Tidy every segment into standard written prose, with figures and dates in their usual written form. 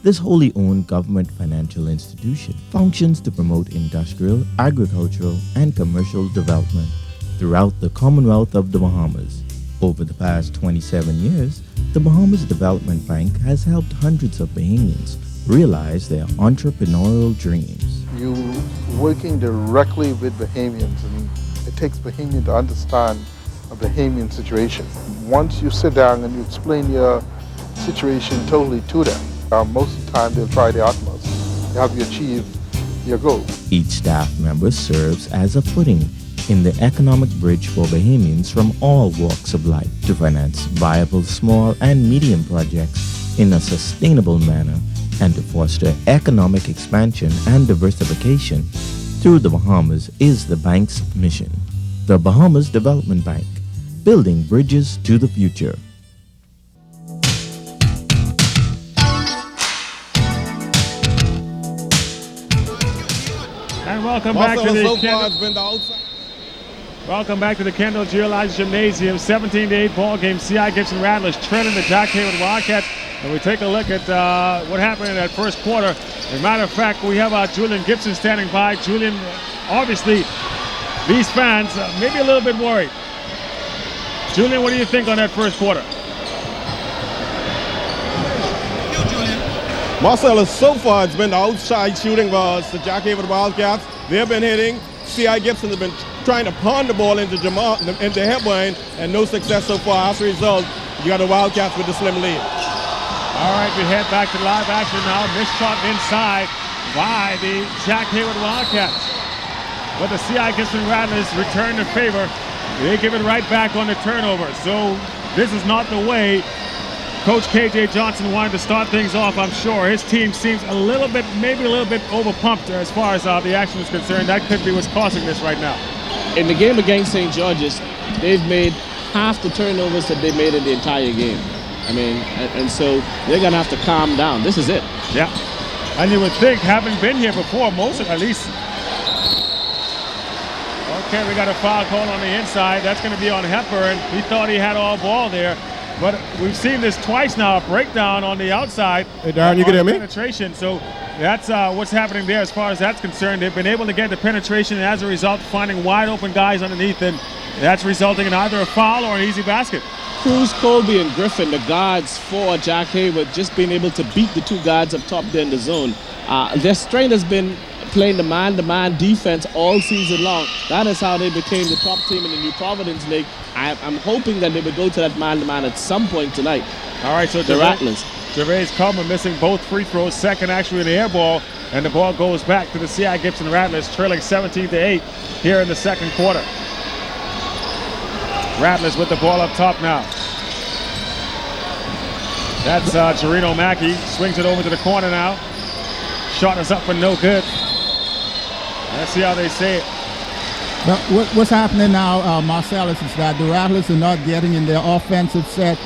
This wholly owned government financial institution functions to promote industrial, agricultural, and commercial development throughout the Commonwealth of the Bahamas. Over the past 27 years, the Bahamas Development Bank has helped hundreds of Bahamians realize their entrepreneurial dreams. You working directly with Bahamians, and it takes Bahamian to understand a Bahamian situation. Once you sit down and you explain your situation totally to them, most of the time they'll try their utmost to help you achieve your goal. Each staff member serves as a footing in the economic bridge for Bahamians from all walks of life to finance viable small and medium projects in a sustainable manner and to foster economic expansion and diversification through the Bahamas is the bank's mission. The Bahamas Development Bank, building bridges to the future. And welcome back to the Kendall Geologic Gymnasium. 17-8 ball game. C.I. Gibson Rattlers trailing the Jack Hayward Wildcats. And we take a look at what happened in that first quarter. As a matter of fact, we have Julian Gibson standing by. Julian, obviously, these fans may be a little bit worried. Julian, what do you think on that first quarter? Marcellus, so far it's been the outside shooting for the Jack Hayward Wildcats. They've been hitting. C.I. Gibson has been trying to pawn the ball into Hepburn, and no success so far. As a result, you got the Wildcats with the slim lead. All right, we head back to live action now. Missed shot inside by the Jack Hayward Wildcats. But the C.I. Gibson Rattlers return the favor. They give it right back on the turnover. So this is not the way Coach K.J. Johnson wanted to start things off, I'm sure. His team seems maybe a little bit overpumped as far as the action is concerned. That could be what's causing this right now. In the game against St. George's, they've made half the turnovers that they made in the entire game. I mean, and so they're going to have to calm down. This is it. Yeah. And you would think, having been here before, most of at least. Okay, we got a foul call on the inside. That's going to be on Hepburn. He thought he had all ball there. But we've seen this twice now, a breakdown on the outside. Hey, Darren, you can hear me? Penetration. So that's what's happening there as far as that's concerned. They've been able to get the penetration, and as a result, finding wide open guys underneath, and that's resulting in either a foul or an easy basket. Cruz, Colby, and Griffin, the guards for Jack Hayward, just being able to beat the two guards up top there in the zone. Their strength has been playing the man-to-man defense all season long. That is how they became the top team in the New Providence League. I'm hoping that they will go to that man-to-man at some point tonight. All right, so the Rattlers. Gervais Coleman missing both free throws, second actually in the air ball, and the ball goes back to the C.I. Gibson Rattlers, trailing 17-8 here in the second quarter. Rattlers with the ball up top now. That's Jarino Mackey, swings it over to the corner now. Shot is up for no good. Let's see how they say it. Well, what's happening now, Marcellus, is that the Rattlers are not getting in their offensive set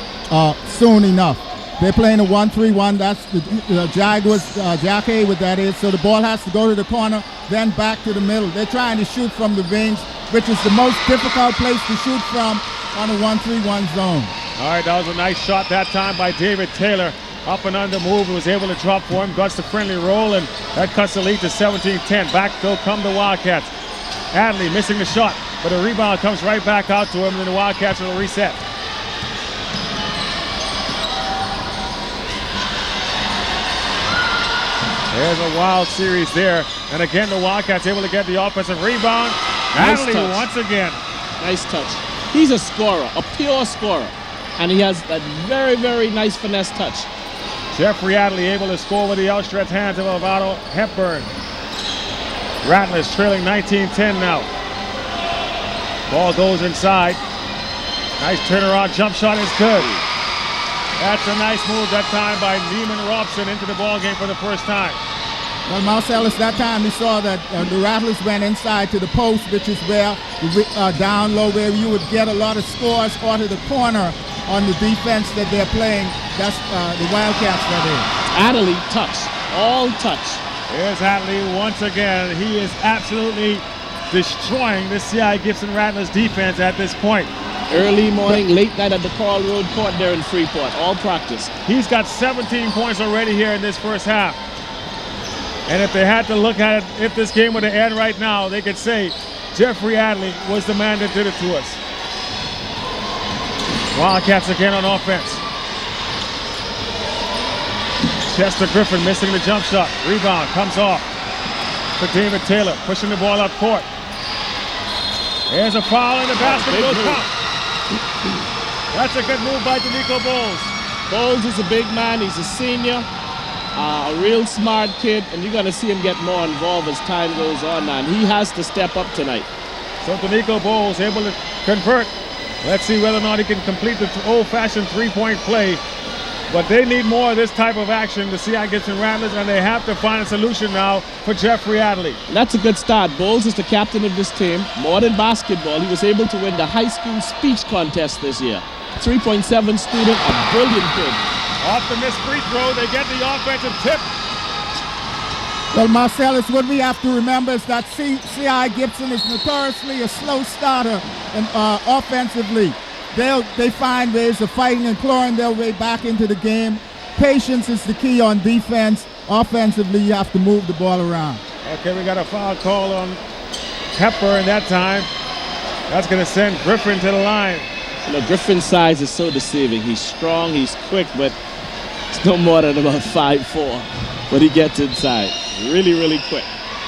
soon enough. They're playing a 1-3-1. That's the Jaguars, Jack Hayward, that is. So the ball has to go to the corner, then back to the middle. They're trying to shoot from the wings, which is the most difficult place to shoot from on a 1-3-1 zone. All right, that was a nice shot that time by David Taylor. Up and under move, and was able to drop for him. Guts the friendly roll, and that cuts the lead to 17-10. Back go come the Wildcats. Adley missing the shot, but the rebound comes right back out to him, and then the Wildcats will reset. There's a wild series there, and again the Wildcats able to get the offensive rebound. Adley once again. Nice touch. He's a scorer, a pure scorer, and he has that very, very nice finesse touch. Jeffrey Adley able to score with the outstretched hands of Alvaro Hepburn. Rattlers trailing 19-10 now. Ball goes inside. Nice turnaround jump shot is good. That's a nice move that time by Neiman Robson into the ball game for the first time. Well, Marcellus, that time we saw that the Rattlers went inside to the post, which is where down low, where you would get a lot of scores, or to the corner on the defense that they're playing. That's the Wildcats that is. Adley touch, all touch. Here's Adley once again. He is absolutely destroying the C.I. Gibson Rattlers defense at this point. early morning, late night at the Carl Road Court there in Freeport. All practice. He's got 17 points already here in this first half. And if they had to look at it, if this game were to end right now, they could say Jeffrey Adley was the man that did it to us. Wildcats again on offense. Chester Griffin missing the jump shot. Rebound comes off for David Taylor, pushing the ball up court. There's a foul in the basket. Will count. That's a good move by Danico Bowles. Bowles is a big man. He's a senior, a real smart kid, and you're going to see him get more involved as time goes on now. And he has to step up tonight. So Danico Bowles able to convert. Let's see whether or not he can complete the old-fashioned three-point play. But they need more of this type of action, the C.I. Gibson Rattlers, and they have to find a solution now for Jeffrey Adley. That's a good start. Bowles is the captain of this team. More than basketball, he was able to win the high school speech contest this year. 3.7 student, a brilliant kid. Off the missed free throw, they get the offensive tip. Well, Marcellus, what we have to remember is that C.I. Gibson is notoriously a slow starter and offensively. They find ways of fighting and clawing their way back into the game. Patience is the key on defense. Offensively, you have to move the ball around. Okay, we got a foul call on Pepper in that time. That's going to send Griffin to the line. You know, Griffin's size is so deceiving. He's strong, he's quick, but it's no more than about 5'4" when he gets inside. Really, really quick.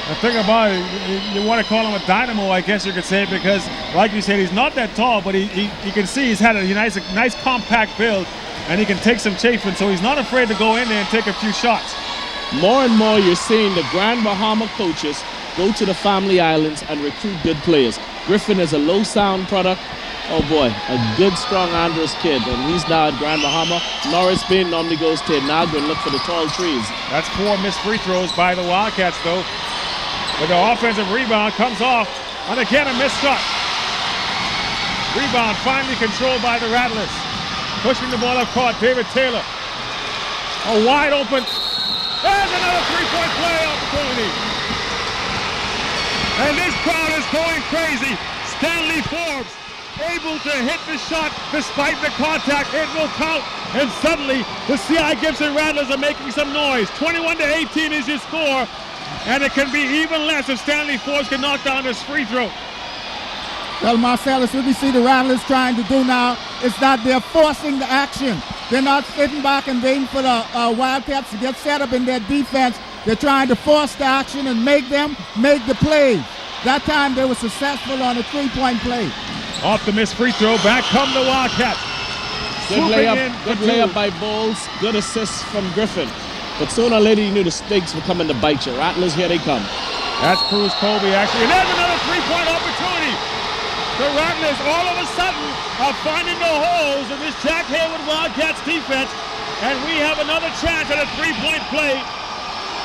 The thing about it, you want to call him a dynamo, I guess you could say, because, like you said, he's not that tall, but you can see he's had a nice compact build, and he can take some chafing, so he's not afraid to go in there and take a few shots. More and more, you're seeing the Grand Bahama coaches go to the Family Islands and recruit good players. Griffin is a low-sound product. Oh boy, a good, strong Andros kid, and he's now at Grand Bahama. Norris Bain normally goes to Niagara and look for the tall trees. That's 4 missed free throws by the Wildcats, though. But the offensive rebound comes off, and again a missed shot. Rebound finally controlled by the Rattlers. Pushing the ball up court, David Taylor. A wide open. There's another three-point play opportunity. And this crowd is going crazy. Stanley Forbes able to hit the shot despite the contact. It will count. And suddenly the C.I. Gibson Rattlers are making some noise. 21-18 is your score. And it can be even less if Stanley Forbes can knock down this free throw. Well, Marcellus, what we see the Rattlers trying to do now is that they're forcing the action. They're not sitting back and waiting for the Wildcats to get set up in their defense. They're trying to force the action and make them make the play. That time they were successful on a three-point play. Off the missed free throw, back come the Wildcats. Good layup by Bowles, good assist from Griffin. But sooner or later you knew the stakes were coming to bite you. Rattlers, here they come. That's Cruz Colby actually. And there's another three-point opportunity. The Rattlers all of a sudden are finding the holes in this Jack Hayward Wildcats defense. And we have another chance at a three-point play.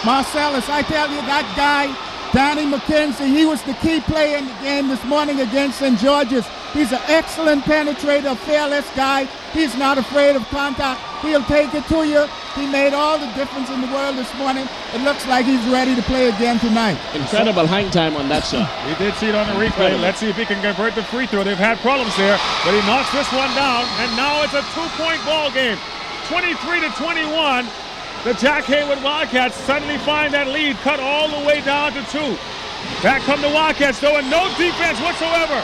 Marcellus, I tell you, that guy, Danny McKenzie, he was the key player in the game this morning against St. George's. He's an excellent penetrator, fearless guy. He's not afraid of contact. He'll take it to you. He made all the difference in the world this morning. It looks like he's ready to play again tonight. Incredible hang time on that shot. We did see it on the replay. Incredible. Let's see if he can convert the free throw. They've had problems there, but he knocks this one down, and now it's a two-point ball game. 23-21. The Jack Hayward Wildcats suddenly find that lead cut all the way down to 2. Back come the Wildcats, though, and no defense whatsoever.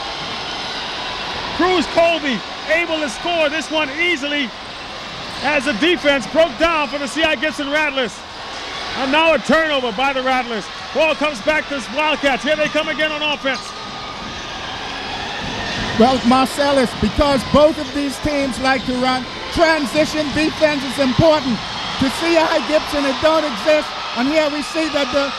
Cruz Colby able to score this one easily as the defense broke down for the C.I. Gibson Rattlers. And now a turnover by the Rattlers. Ball comes back to the Wildcats. Here they come again on offense. Well, Marcellus, because both of these teams like to run transition defense is important. To C.I. Gibson, it don't exist. And here we see that the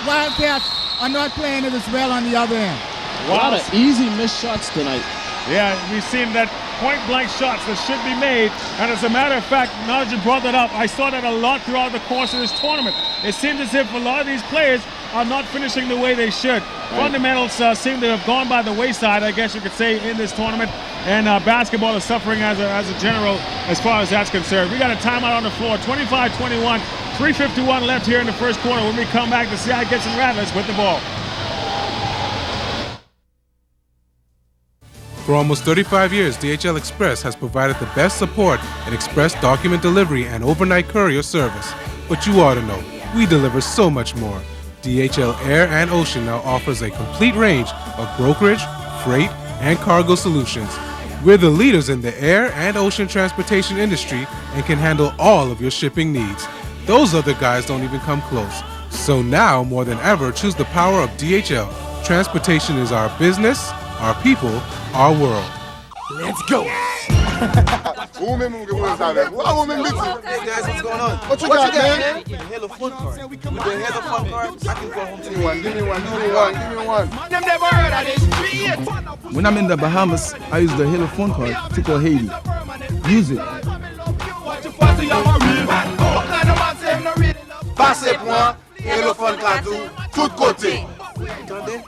Wildcats are not playing it as well on the other end. A lot of easy missed shots tonight. Yeah, we've seen that point-blank shots that should be made. And as a matter of fact, now that you brought that up, I saw that a lot throughout the course of this tournament. It seems as if a lot of these players are not finishing the way they should. Right. Fundamentals seem to have gone by the wayside, I guess you could say, in this tournament. And basketball is suffering as a general as far as that's concerned. We got a timeout on the floor, 25-21, 3:51 left here in the first quarter. When we come back, the C.I. Gibson Rattlers with the ball. For almost 35 years, DHL Express has provided the best support in express document delivery and overnight courier service. But you ought to know, we deliver so much more. DHL Air and Ocean now offers a complete range of brokerage, freight, and cargo solutions. We're the leaders in the air and ocean transportation industry and can handle all of your shipping needs. Those other guys don't even come close. So now, more than ever, choose the power of DHL. Transportation is our business, our people, our world. Let's go! Hey guys, what's going on? What you got, man? The Halo Fun card. With the Halo Fun card, I can go home to you. Give me one. When I'm in the Bahamas, I use the Halo Phone card to call Haiti. Use it. Passez point, Halo Fun card tout côté. Entendez?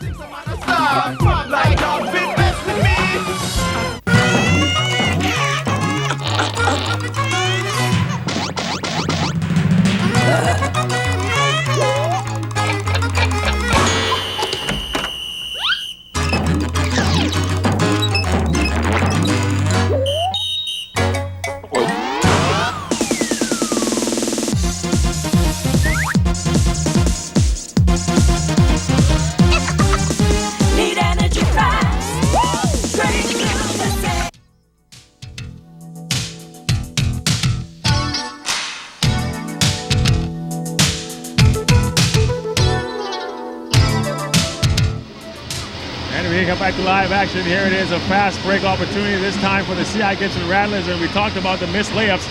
Need energy fast. Straight to the set. And we come back to live action. Here it is, a fast break opportunity, this time for the C.I. Gibson Rattlers. And we talked about the missed layups.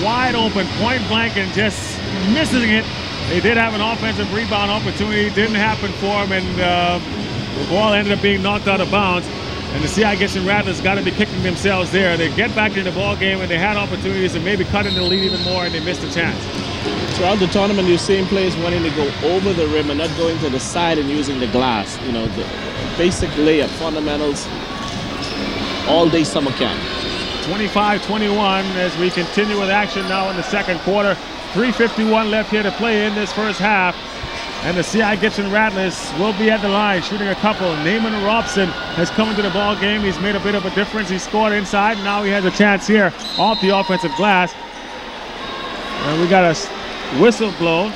Wide open, point blank, and just missing it. They did have an offensive rebound opportunity. Didn't happen for them, and the ball ended up being knocked out of bounds. And the C.I. Gibson Rattlers got to be kicking themselves there. They get back in the ball game, and they had opportunities to maybe cut in the lead even more, and they missed a chance. Throughout the tournament, you've seen players wanting to go over the rim and not going to the side and using the glass. You know, the basic layup fundamentals all day summer camp. 25-21 as we continue with action now in the second quarter. 3:51 left here to play in this first half. And the C.I. Gibson Rattlers will be at the line shooting a couple. Naaman Robson has come into the ball game. He's made a bit of a difference. He scored inside. Now he has a chance here off the offensive glass. And we got a whistle blown.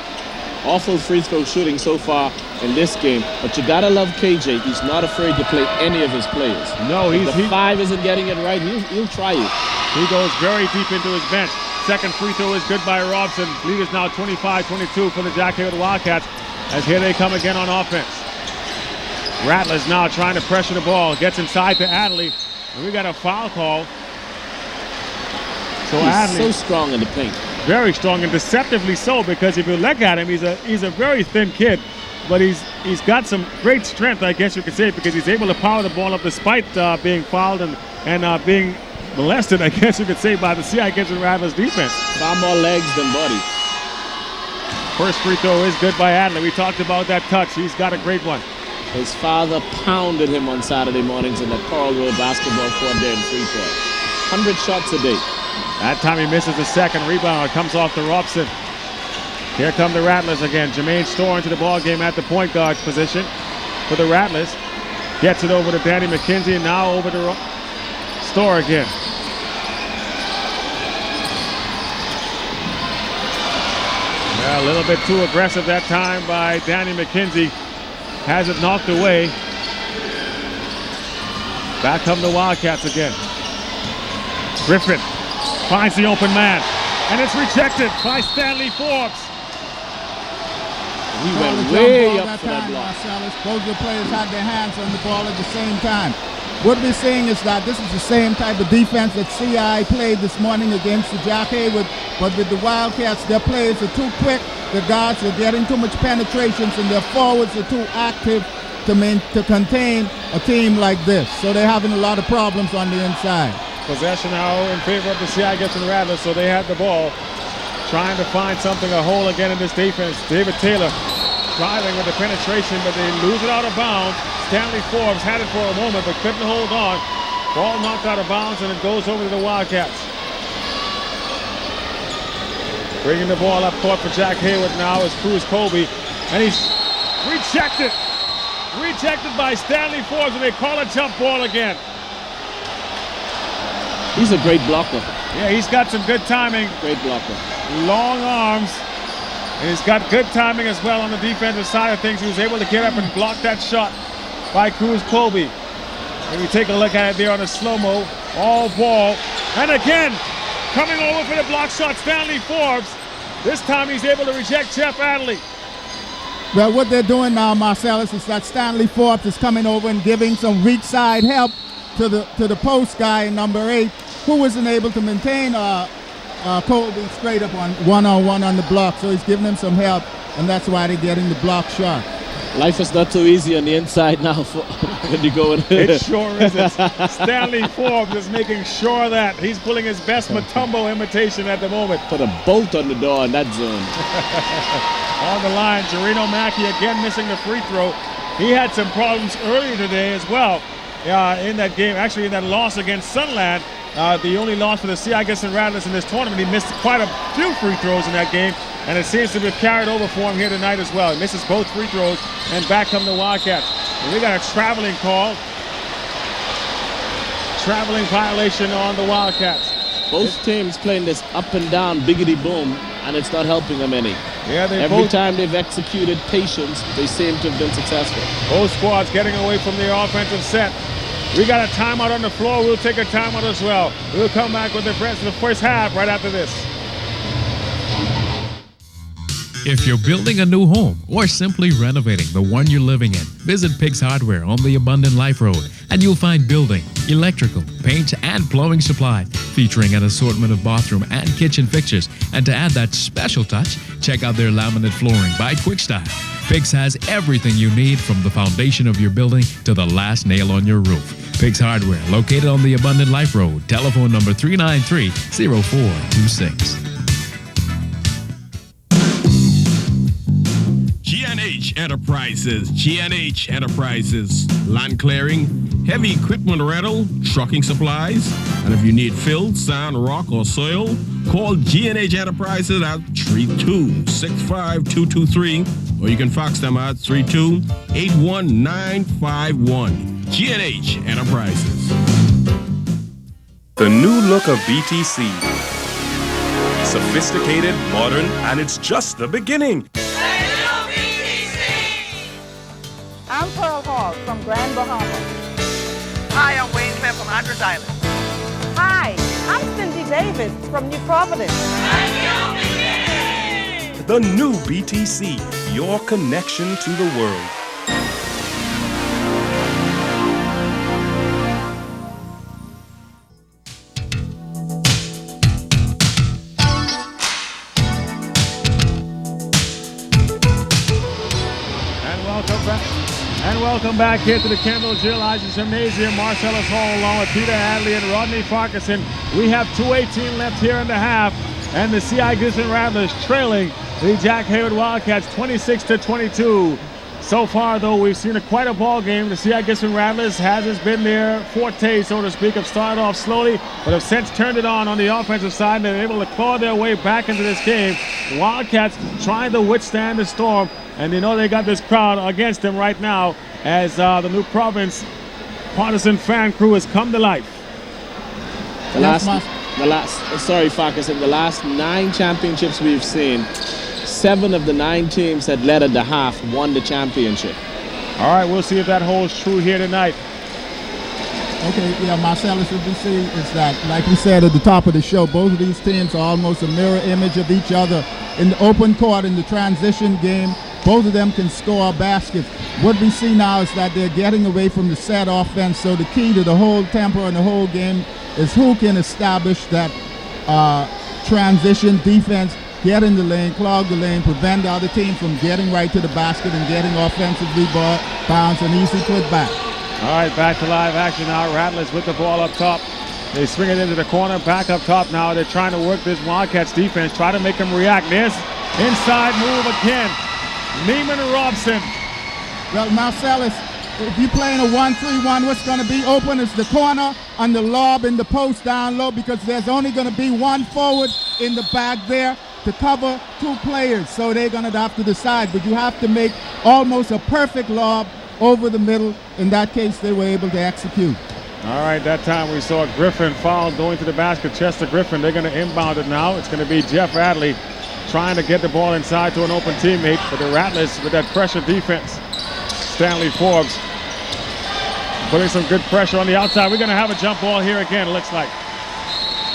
Awful free throw shooting so far in this game, but you gotta love KJ. He's not afraid to play any of his players. No, if the five isn't getting it right, he'll try you. He goes very deep into his bench. Second free throw is good by Robson. Lead is now 25-22 for the Jack Haywood Wildcats, as here they come again on offense. Rattlers now trying to pressure the ball. Gets inside to Adley, and we got a foul call. So He's Adley, so strong in the paint. very strong, and deceptively so, because if you look at him, he's a very thin kid, but he's got some great strength, I guess you could say, because he's able to power the ball up despite being fouled and being molested, I guess you could say, by the C.I. Gibson Rattlers defense. Far more legs than body. First free throw is good by Adler. We talked about that touch. He's got a great one. His father pounded him on Saturday mornings in the Coral Road basketball court there in Freeport. 100 shots a day. That time he misses the second rebound. It comes off to Robson. Here come the Rattlers again. Jermaine Storr into the ball game at the point guard position for the Rattlers. Gets it over to Danny McKenzie, and now over to Storr again. Yeah, a little bit too aggressive that time by Danny McKenzie. Has it knocked away. Back come the Wildcats again. Griffin finds the open man, and it's rejected by Stanley Forbes. We went way up for that block. Both the players had their hands on the ball at the same time. What we're seeing is that this is the same type of defense that CI played this morning against the Jack Haywood, but with the Wildcats, their players are too quick, the guards are getting too much penetrations, and their forwards are too active to contain a team like this. So they're having a lot of problems on the inside. Possession now in favor of the C.I. Gibson Rattlers, so they have the ball. Trying to find something, a hole again in this defense. David Taylor driving with the penetration, but they lose it out of bounds. Stanley Forbes had it for a moment, but couldn't hold on. Ball knocked out of bounds, and it goes over to the Wildcats. Bringing the ball up court for Jack Haywood now is Cruz Colby, and he's rejected. Rejected by Stanley Forbes, and they call a jump ball again. He's a great blocker. Yeah, he's got some good timing. Great blocker. Long arms. And he's got good timing as well on the defensive side of things. He was able to get up and block that shot by Cruz Colby. If you take a look at it there on the slow-mo, all ball. And again, coming over for the block shot, Stanley Forbes. This time he's able to reject Jeff Adley. Well, what they're doing now, Marcellus, is that Stanley Forbes is coming over and giving some weak side help to the post guy in number 8, who wasn't able to maintain Colby straight up on one-on-one on the block. So he's giving him some help, and that's why they're getting the block shot. Life is not too easy on the inside now when you go in. It sure isn't. Stanley Forbes is making sure that he's pulling his best Mutombo imitation at the moment. Put a bolt on the door in that zone. On the line, Jarino Mackey again missing the free throw. He had some problems earlier today as well in that game, actually in that loss against Sunland. The only loss for the C.I. Gibson Rattlers in this tournament. He missed quite a few free throws in that game, and it seems to be carried over for him here tonight as well. He misses both free throws, and back come the Wildcats. And we got a traveling call. Traveling violation on the Wildcats. Both teams playing this up and down biggity boom, and it's not helping them any. Yeah, every time they've executed patience, they seem to have been successful. Both squads getting away from the offensive set. We got a timeout on the floor. We'll take a timeout as well. We'll come back with the rest of the first half right after this. If you're building a new home or simply renovating the one you're living in, visit Pigs Hardware on the Abundant Life Road, and you'll find building, electrical, paint, and plumbing supplies, featuring an assortment of bathroom and kitchen fixtures. And to add that special touch, check out their laminate flooring by Quickstyle. Pigs has everything you need, from the foundation of your building to the last nail on your roof. Pigs Hardware, located on the Abundant Life Road. Telephone number 393-0426. GNH Enterprises, land clearing, heavy equipment rental, trucking supplies, and if you need fill, sand, rock, or soil, call GNH Enterprises at 3265223, or you can fax them at 3281951. GNH Enterprises. The new look of BTC. Sophisticated, modern, and it's just the beginning. I'm Pearl Hall from Grand Bahama. Hi, I'm Wayne Clem from Andros Island. Hi, I'm Cindy Davis from New Providence. The new BTC, your connection to the world. Welcome back here to the Campbell Gymnasium Gymnasium. Marcellus Hall along with Peter Adley and Rodney Farquharson. We have 2:18 left here in the half, and the C.I. Gibson Rattlers trailing the Jack Hayward Wildcats 26-22. So far, though, we've seen quite a ball game. The C.I. Gibson Rattlers has been their forte, so to speak, have started off slowly, but have since turned it on the offensive side, and they're able to claw their way back into this game. The Wildcats trying to withstand the storm, and they know they got this crowd against them right now, as the New Province partisan fan crew has come to life. The last Farquharson, the last 9 championships we've seen, 7 of the 9 teams that led at the half won the championship. All right, we'll see if that holds true here tonight. Okay, yeah, Marcellus, what we see is that, like we said at the top of the show, both of these teams are almost a mirror image of each other. In the open court, in the transition game, both of them can score baskets. What we see now is that they're getting away from the set offense, so the key to the whole tempo and the whole game is who can establish that transition defense, get in the lane, clog the lane, prevent the other team from getting right to the basket and getting offensively bounce and easy put back. All right, back to live action now. Rattlers with the ball up top. They swing it into the corner, back up top now. They're trying to work this Wildcats defense, try to make them react. There's inside move again. Neiman Robson. Well, Marcellus, if you're playing a 1-3-1, what's going to be open is the corner on the lob in the post down low, because there's only going to be one forward in the back there to cover 2 players. So they're going to have to decide, but you have to make almost a perfect lob over the middle. In that case, they were able to execute. All right, that time we saw Griffin foul going to the basket. Chester Griffin, they're going to inbound it now. It's going to be Jeff Adley trying to get the ball inside to an open teammate. But the Rattlers with that pressure defense. Stanley Forbes putting some good pressure on the outside. We're going to have a jump ball here again, it looks like.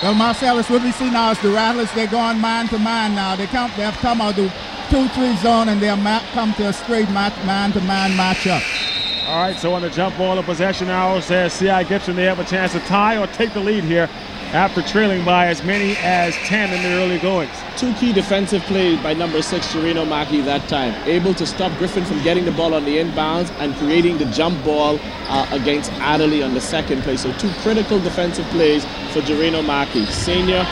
Well, Marcellus, what we see now is the Rattlers, they're going man-to-man now. They have come out to 2-3 zone, and they'll come to a straight man-to-man matchup. All right, so on the jump ball, the possession arrow says C.I. Gibson, they have a chance to tie or take the lead here after trailing by as many as 10 in the early goings. Two key defensive plays by number 6, Jareno Mackey that time. Able to stop Griffin from getting the ball on the inbounds and creating the jump ball against Adderley on the second play. So two critical defensive plays for Jareno Mackey. Senior,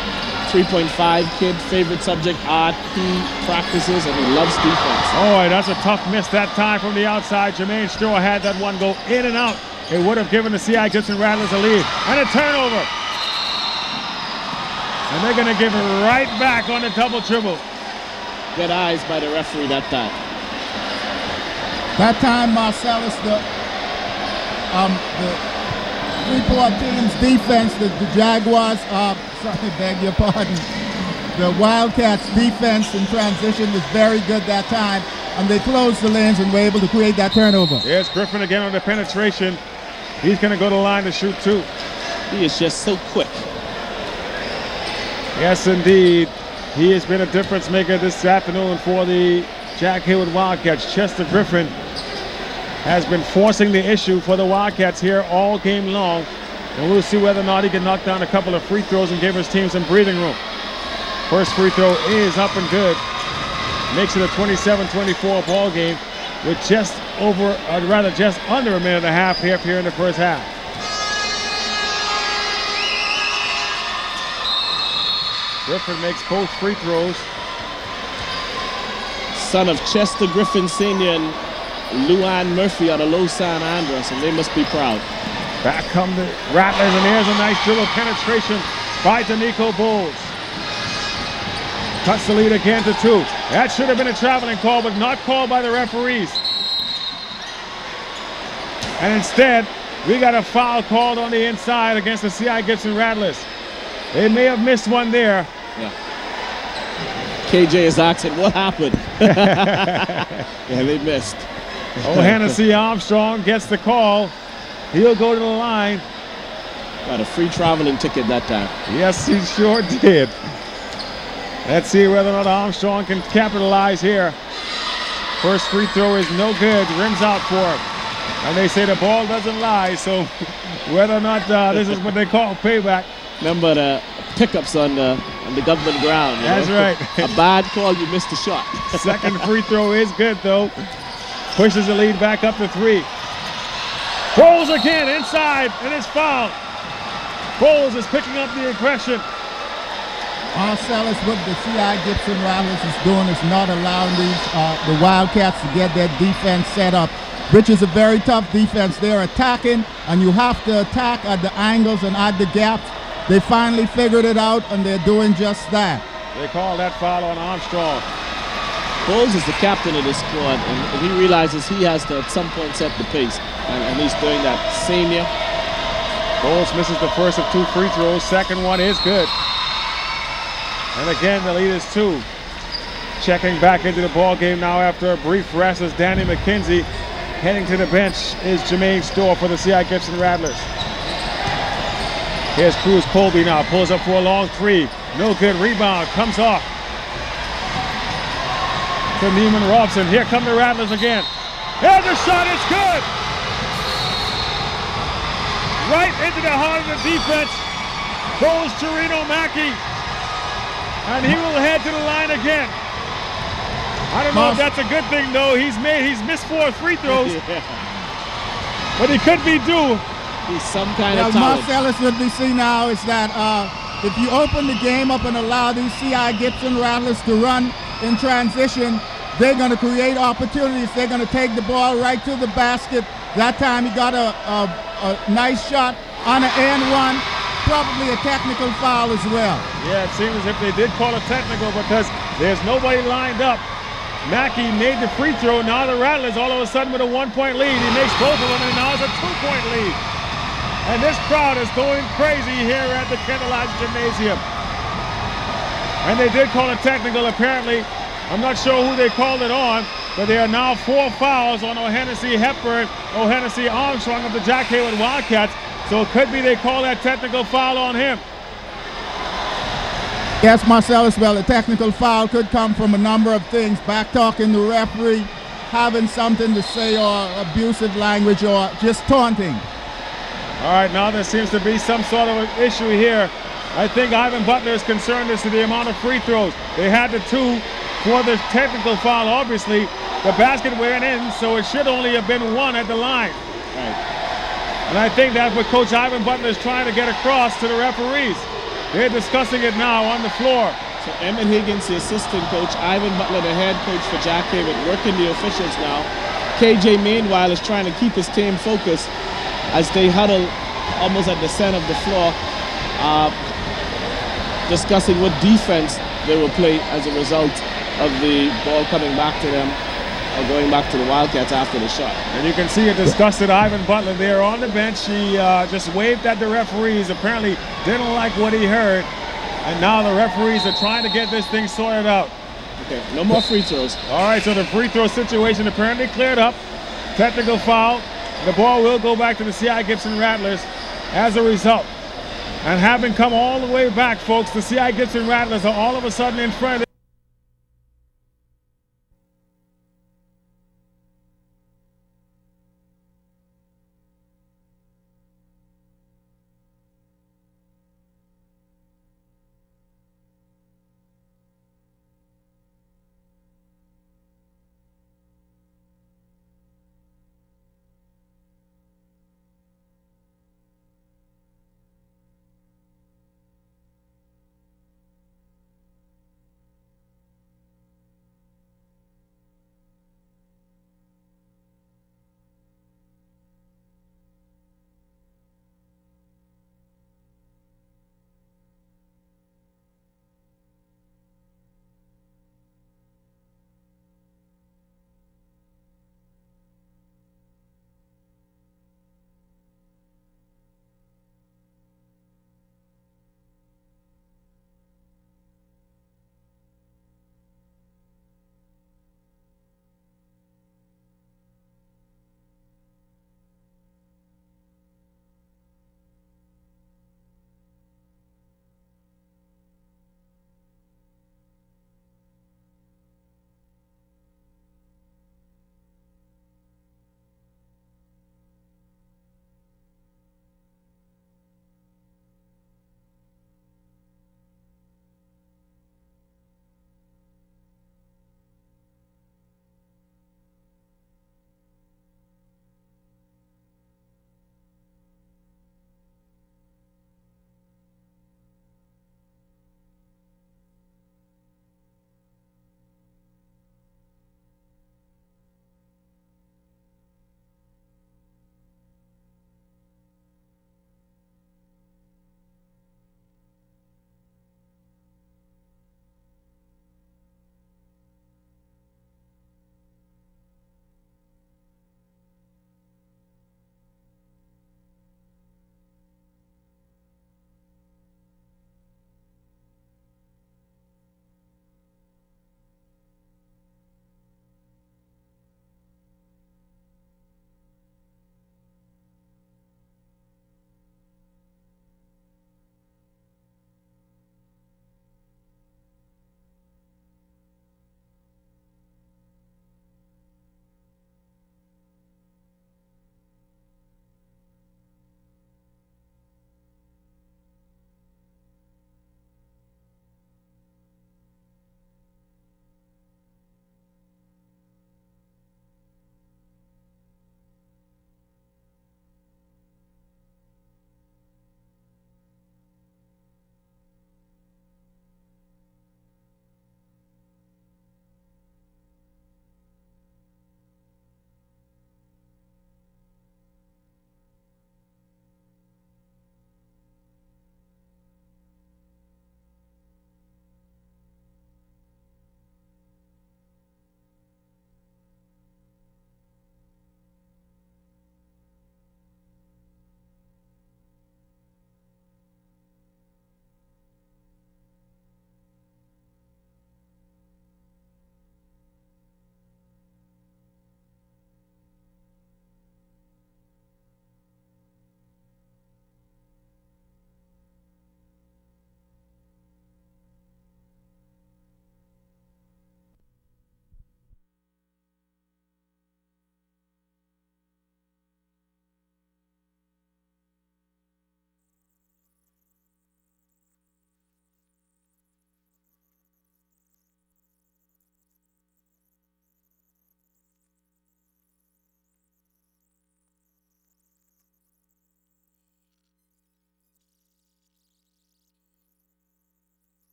3.5 kid, favorite subject, art, he practices, and he loves defense. Boy, that's a tough miss that time from the outside. Jermaine Stroh had that one go in and out. It would have given the C.I. Gibson Rattlers a lead. And a turnover. And they're going to give it right back on the double dribble. Good eyes by the referee that time. That time, Marcellus, the Freeport team's defense, the Jaguars, sorry, beg your pardon, the Wildcats' defense in transition was very good that time, and they closed the lanes and were able to create that turnover. Here's Griffin again on the penetration. He's going to go to the line to shoot two. He is just so quick. Yes, indeed. He has been a difference maker this afternoon for the Jack Hayward Wildcats. Chester Griffin has been forcing the issue for the Wildcats here all game long. And we'll see whether or not he can knock down a couple of free throws and give his team some breathing room. First free throw is up and good. Makes it a 27-24 ball game with just under a minute and a half here in the first half. Griffin makes both free throws. Son of Chester Griffin Sr. and Luann Murphy out of Los San Andres, and they must be proud. Back come the Rattlers, and there's a nice dribble penetration by D'Amico Bowles. Cuts the lead again to 2. That should have been a traveling call, but not called by the referees. And instead, we got a foul called on the inside against the C.I. Gibson Rattlers. They may have missed one there. Yeah. KJ is asking, what happened? Yeah, they missed. Oh, Hennessy Armstrong gets the call. He'll go to the line. Got a free traveling ticket that time. Yes, he sure did. Let's see whether or not Armstrong can capitalize here. First free throw is no good. Rims out for him. And they say the ball doesn't lie, so whether or not this is what they call payback. Remember the pickups on the government ground. That's right. A bad call, you missed the shot. Second free throw is good, though. Pushes the lead back up to 3. Bowles again inside, and it's fouled. Bowles is picking up the aggression. Marcellus, what the C.I. Gibson Rattlers is doing is not allowing the Wildcats to get their defense set up, which is a very tough defense. They're attacking, and you have to attack at the angles and at the gaps. They finally figured it out, and they're doing just that. They call that foul on Armstrong. Bowles is the captain of this squad, and he realizes he has to at some point set the pace, and he's doing that. Senior. Bowles misses the first of 2 free throws. Second one is good. And again, the lead is 2. Checking back into the ball game now after a brief rest is Danny McKenzie. Heading to the bench is Jermaine Storr for the C.I. Gibson Rattlers. Here's Cruz Colby now. Pulls up for a long 3. No good. Rebound. Comes off to Neiman Robson. Here come the Rattlers again. Here's the shot. It's good. Right into the heart of the defense goes Jareno Mackey. And he will head to the line again. I don't know if that's a good thing, though. He's missed 4 free throws. Yeah. But he could be due. He's some kind of talent. Marcellus, what we see now is that if you open the game up and allow these C.I. Gibson Rattlers to run in transition, they're going to create opportunities. They're going to take the ball right to the basket. That time he got a nice shot on an and 1. Probably a technical foul as well. Yeah, it seems as if they did call a technical because there's nobody lined up. Mackey made the free throw. Now the Rattlers all of a sudden with a 1-point lead. He makes both of them, and now it's a 2-point lead. And this crowd is going crazy here at the Candlelight Gymnasium. And they did call a technical, apparently. I'm not sure who they called it on, but there are now 4 fouls on O'Hennessy Hepburn, O'Hennessy Armstrong of the Jack Hayward Wildcats. So it could be they call that technical foul on him. Yes, Marcellus, well, a technical foul could come from a number of things. Back talking the referee, having something to say, or abusive language, or just taunting. All right, now there seems to be some sort of an issue here. I think Ivan Butler is concerned as to the amount of free throws. They had the 2 for the technical foul, obviously. The basket went in, so it should only have been 1 at the line. Right. And I think that's what Coach Ivan Butler is trying to get across to the referees. They're discussing it now on the floor. So Emmett Higgins, the assistant coach, Ivan Butler, the head coach for Jack Hayward, working the officials now. KJ, meanwhile, is trying to keep his team focused as they huddle almost at the center of the floor, discussing what defense they will play as a result of the ball coming back to them, or going back to the Wildcats after the shot. And you can see a disgusted Ivan Butler there on the bench. He just waved at the referees, apparently didn't like what he heard. And now the referees are trying to get this thing sorted out. Okay, no more free throws. All right, so the free throw situation apparently cleared up. Technical foul. The ball will go back to the C.I. Gibson Rattlers as a result. And having come all the way back, folks, the C.I. Gibson Rattlers are all of a sudden in front.